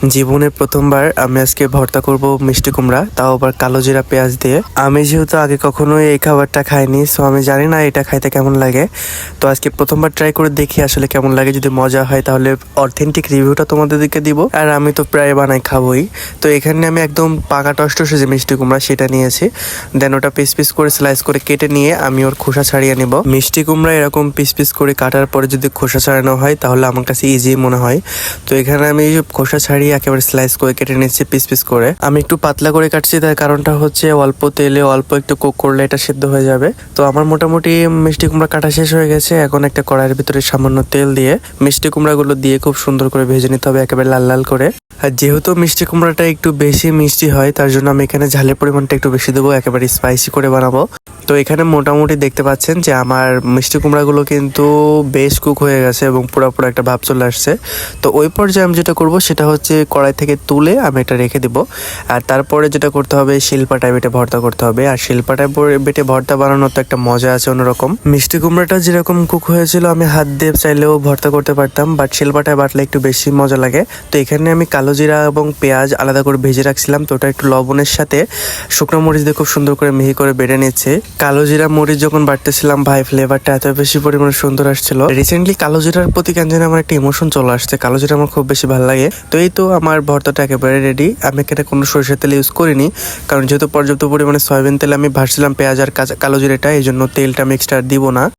জীবনের প্রথমবার আমি আজকে ভর্তা করব মিষ্টি কুমড়া, তাও আবার কালো জিরা পেঁয়াজ দিয়ে। আমি যেহেতু আগে কখনোই এই খাবারটা খাইনি, সো আমি জানি না এটা খাইতে কেমন লাগে। তো আজকে প্রথমবার ট্রাই করে দেখি আসলে কেমন লাগে। যদি মজা হয় তাহলে অথেন্টিক রিভিউটা তোমাদেরকে দিব। আর আমি তো প্রায় বানাই খাবোই। তো এখানে আমি একদম পাকা টসটসে যে মিষ্টি কুমড়া সেটা নিয়েছি। দেন ওটা পিস পিস করে স্লাইস করে কেটে নিয়ে আমি ওর খোসা ছাড়িয়ে নিব। মিষ্টি কুমড়া এরকম পিস পিস করে কাটার পরে যদি খোসা ছাড়ানো হয় তাহলে আমার কাছে ইজি মনে হয়। তো এখানে আমি খোসা ছাড়িয়ে একেবারে স্লাইস করে কেটে নিচ্ছি পিস পিস করে। আমি একটু পাতলা করে কাটছি, তার কারণটা হচ্ছে অল্প তেলে অল্প একটু কুক করলে এটা সিদ্ধ হয়ে যাবে। তো আমার মোটামুটি মিষ্টি কুমড়া কাটা শেষ হয়ে গেছে। এখন একটা কড়াইয়ের ভিতরে সামান্য তেল দিয়ে মিষ্টি কুমড়াগুলো দিয়ে খুব সুন্দর করে ভেজে নিতে হবে, একেবারে লাল লাল করে। আর যেহেতু মিষ্টি কুমড়াটা একটু বেশি মিষ্টি হয়, তার জন্য আমি এখানে ঝালের পরিমাণটা একটু বেশি দেবো, একেবারে স্পাইসি করে বানাবো। তো এখানে মোটামুটি দেখতে পাচ্ছেন যে আমার মিষ্টি কুমড়াগুলো কিন্তু বেশ কুক হয়ে গেছে এবং পুরো একটা ভাব চলে আসছে। তো ওই পর্যায়ে আমি যেটা করব সেটা হচ্ছে কড়াই থেকে তুলে আমি এটা রেখে দিব। আর তারপরে যেটা করতে হবে, শিলপাটায় বেটে ভর্তা করতে হবে। আর শিলপাটায় বেটে ভর্তা বানানোর তো একটা মজা আছে অন্যরকম। মিষ্টি কুমড়াটা যেরকম কুক হয়েছিল আমি হাত দিয়ে চাইলেও ভর্তা করতে পারতাম, বাট শিলপাটায় বাটলে একটু বেশি মজা লাগে। তো এখানে আমি কালো জিরা এবং পেঁয়াজ আলাদা করে ভেজে রাখছিলাম, তো ওটা একটু লবণের সাথে শুকনো মরিচ দিয়ে খুব সুন্দর করে মিহি করে বেটে নিচ্ছে। কালো জিরা মরিচ যখন বাটতেছিলাম ভাই, ফ্লেভারটা এত বেশি পরিমাণে সুন্দর আসছিল। রিসেন্টলি কালো জিরার প্রতি কেন জানি আমার একটা ইমোশন চলে আসছে, কালো জিরা আমার খুব বেশি ভালো লাগে। তো এই তো আমার ভর্তাটা একেবারে রেডি। আমি এখানে কোনো সরিষার তেল ইউজ করিনি, কারণ যেহেতু পর্যাপ্ত পরিমাণে সয়াবিন তেল আমি ভাজছিলাম পেঁয়াজ আর কালো জিরাটা, এই জন্য তেলটা আমি এক্সট্রা দিব না।